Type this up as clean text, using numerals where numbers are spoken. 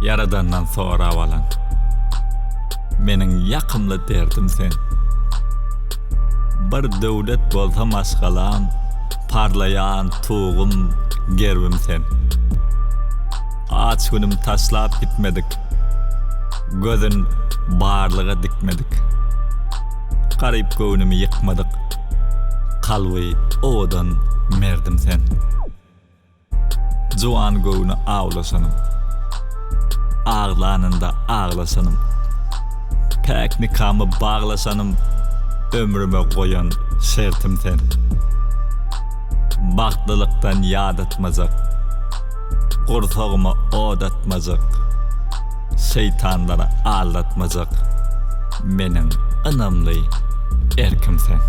Yaradandan sonra balan. Menin yakımlı derdim sen. Bir döwlet bolsa maşgalam, parlayan tuğum gerbim sen. Aç günüm taşlap gitmedik. Gözün barlığa dikmedik. Garip göwnümi yıkmadık. Kalwy odan merdim sen. Juan göwünü ağlasanım. Ağlanında ağlasanım. Pek nikamı bağlasanım. Ömrüme koyan şertim sen. Baktılıktan yad etmezek. Kurtağıma od etmezek. Şeytanlara aldatmazak. Menin ınamly erkim sen.